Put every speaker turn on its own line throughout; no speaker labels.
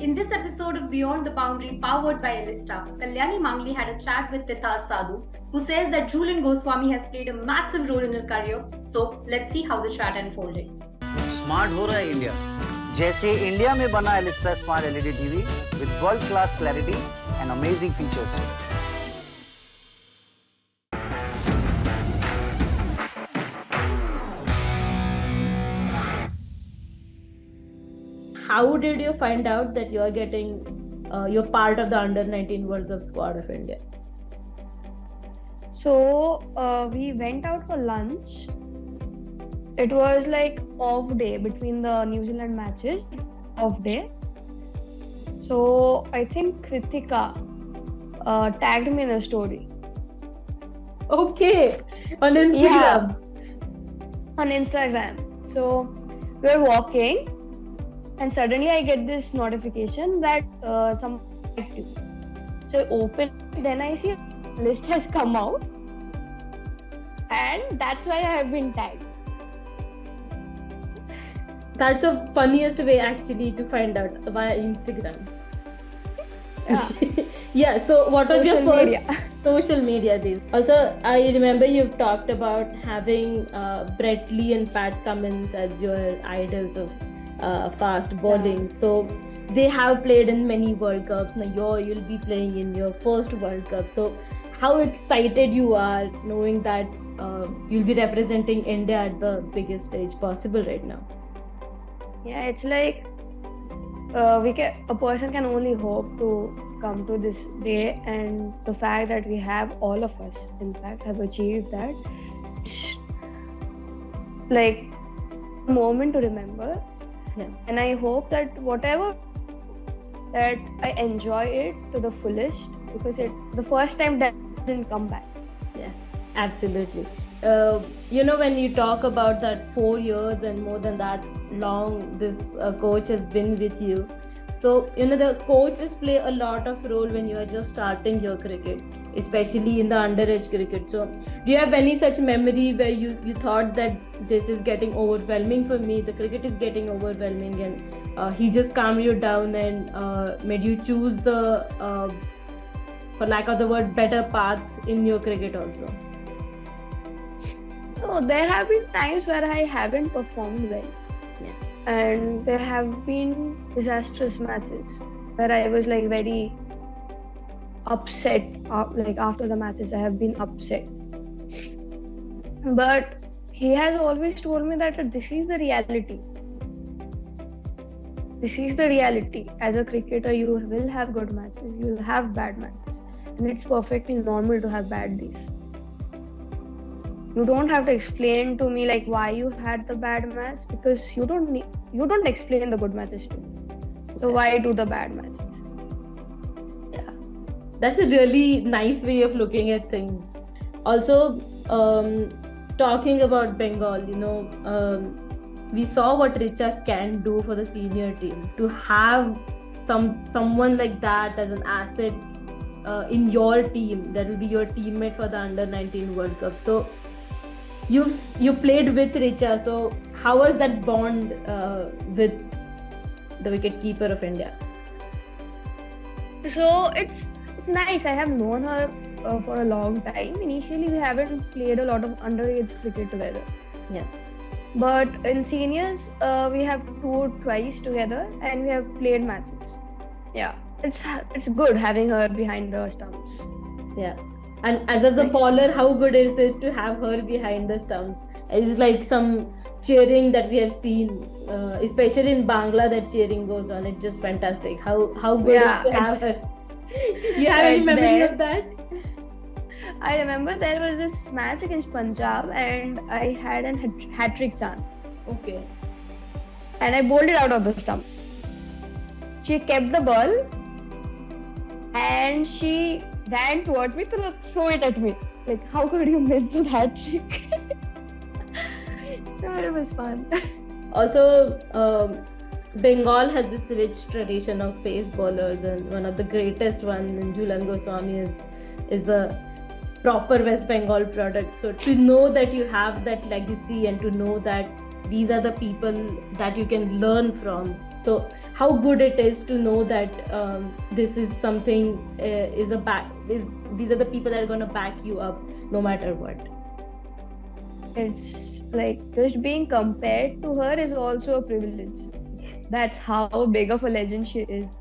In this episode of Beyond the Boundary, powered by Elista, Kalyani Mangale had a chat with Titas Sadhu, who says that Jhulan Goswami has played a massive role in her career. So let's see how the chat unfolded.
Smart हो रहा है India, जैसे India में बना Elista smart LED TV with world class clarity and amazing features.
How did you find out that you are getting you're part of the under-19 World Cup squad of India?
So we went out for lunch. It was like off day between the New Zealand matches, off day. So I think Kritika tagged me in a story.
Okay, on Instagram.
Yeah, on Instagram. So we were walking, and suddenly I get this notification that some active. So I open it, then I see a list has come out, and that's why I have been tagged.
That's the funniest way actually to find out, via Instagram.
Yeah.
Yeah, so what was your
Social
first
media.
social media days? Also, I remember you've talked about having Brett Lee and Pat Cummins as your idols of fast bowling.
Yeah.
So they have played in many World Cups. Now you'll be playing in your first World Cup. So how excited you are knowing that you'll be representing India at the biggest stage possible right now?
Yeah, it's like a person can only hope to come to this day, and the fact that we have all of us, in fact, have achieved that, it's like a moment to remember.
Yeah.
And I hope that whatever that I enjoy it to the fullest, because the first time doesn't come back.
Yeah, absolutely. When you talk about that 4 years and more than that long this coach has been with you, so the coaches play a lot of role when you are just starting your cricket, especially in the underage cricket. So do you have any such memory where you thought that this is getting overwhelming for me, the cricket is getting overwhelming, and he just calmed you down and made you choose the for lack of the word better path in your cricket also?
No, there have been times where I haven't performed well.
Yeah.
And there have been disastrous matches where I was like very upset. Like after the matches, I have been upset. But he has always told me that this is the reality. This is the reality. As a cricketer, you will have good matches, you will have bad matches, and it's perfectly normal to have bad days. You don't have to explain to me like why you had the bad match, because you don't explain the good matches too. So why do the bad matches?
Yeah, that's a really nice way of looking at things. Also, talking about Bengal, we saw what Richa can do for the senior team. To have someone like that as an asset in your team, that will be your teammate for the under-19 World Cup. So you played with Richa, so how was that bond with the wicket keeper of India?
So it's nice. I have known her for a long time. Initially, we haven't played a lot of underage cricket together.
Yeah.
But in seniors, we have toured twice together, and we have played matches. Yeah, it's good having her behind the stumps.
Yeah. And as a bowler, how good is it to have her behind the stumps? It's like some cheering that we have seen, especially in Bangla, that cheering goes on. It's just fantastic. How good is to have her? You have any memory of that?
I remember there was this match against Punjab, and I had a hat-trick chance.
Okay.
And I bowled it out of the stumps. She kept the ball, and she ran towards me to throw it at me. Like, how could you miss the hat-trick? It was fun.
Also, Bengal has this rich tradition of pace bowlers, and one of the greatest one in Jhulan Goswami is a proper West Bengal product. So to know that you have that legacy and to know that these are the people that you can learn from, So how good it is to know that this is something these are the people that are going to back you up no matter what.
It's like just being compared to her is also a privilege. That's how big of a legend she is.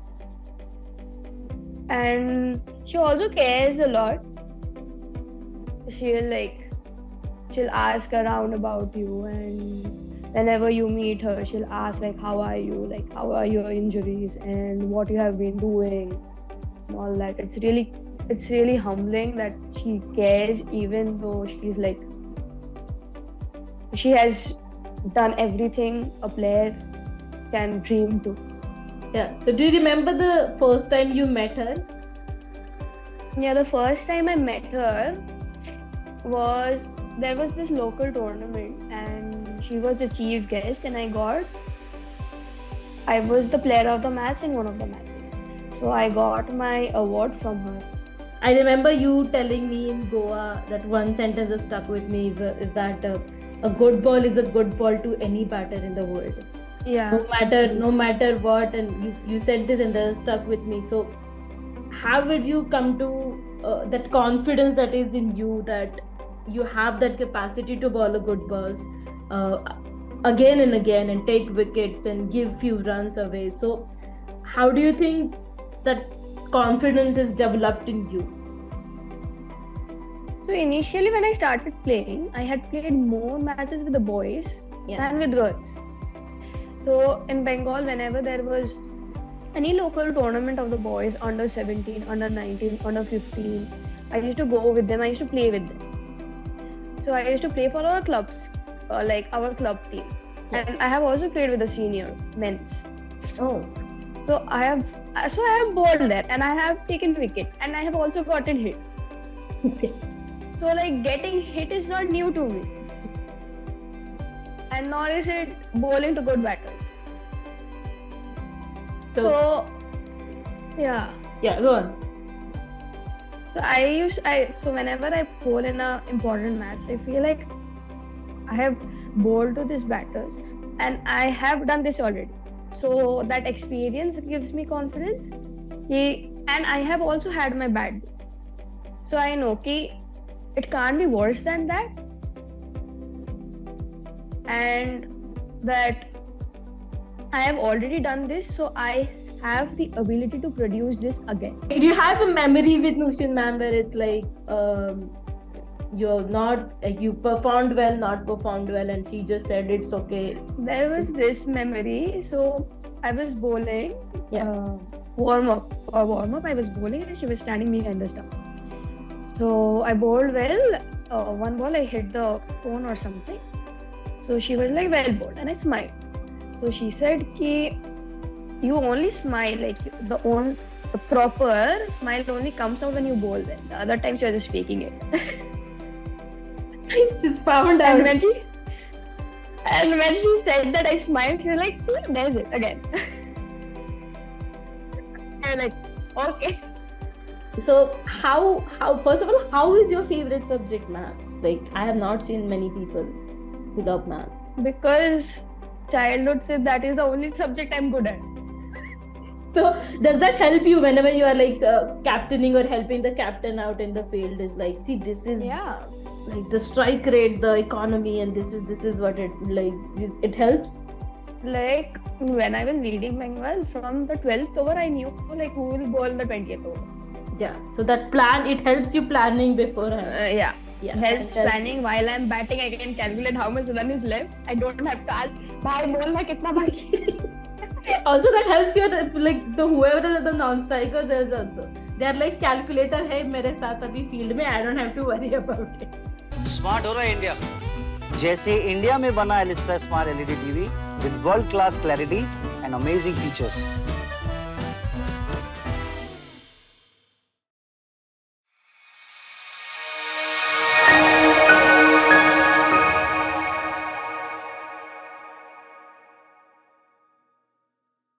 And she also cares a lot. She'll ask around about you, and whenever you meet her, she'll ask like, how are you? Like, how are your injuries and what you have been doing and all that. It's really humbling that she cares, even though she has done everything a player can dream to.
Yeah. So do you remember the first time you met her?
Yeah, the first time I met her there was this local tournament and she was the chief guest, and I was the player of the match in one of the matches. So I got my award from her.
I remember you telling me in Goa that one sentence that stuck with me is that a good ball is a good ball to any batter in the world.
Yeah.
No matter what, and you said this and that stuck with me. So how would you come to that confidence that is in you, that you have that capacity to bowl a good balls again and again and take wickets and give few runs away? So how do you think that confidence is developed in you?
So initially when I started playing, I had played more matches with the boys than with girls. So in Bengal, whenever there was any local tournament of the boys, under 17, under 19, under 15, I used to go with them, I used to play with them. So I used to play for our clubs, like our club team. Yeah. And I have also played with the senior men's.
Oh.
So I have bowled there, and I have taken wicket, and I have also gotten hit. So like getting hit is not new to me. And nor is it bowling to good batters. So yeah.
Yeah, go on.
So whenever I bowl in an important match, I feel like I have bowled to these batters and I have done this already. So that experience gives me confidence. And I have also had my bad days. So I know it can't be worse than that. And that I have already done this, so I have the ability to produce this again.
Do you have a memory with Nushin ma'am where it's like you performed well, not performed well, and she just said it's okay?
There was this memory. So I was bowling, warm up. I was bowling and she was standing behind the stumps. So I bowled well. One ball I hit the phone or something. So she was like, well bowled, and I smiled. So she said, you only smile, like the proper smile only comes out when you bowl well. The other times you're just faking it.
She's found out.
And when she said that, I smiled. She was like, see, there's it again. I'm like, okay.
So how first of all, how is your favorite subject maths? Like, I have not seen many people who love maths.
Because childhood said that is the only subject I'm good at.
So does that help you whenever you are like captaining or helping the captain out in the field? Is like, see, this is like the strike rate, the economy, and this is what it helps.
Like when I was leading Bengal, from the 12th over, I knew like who will bowl the 20th over.
Yeah. So that it helps you planning beforehand.
Yeah. Helps planning. While I'm batting, I can calculate how much run is left. I don't have to ask, bhai bolna kitna baki.
Also, that helps you, like whoever the non-striker, there's also they are like calculator. Hey, mere saath abhi field mein, I don't have to worry about it.
Smart हो रहा है India, जैसे India में बना एलिस्पेस smart LED TV with world class clarity and amazing features.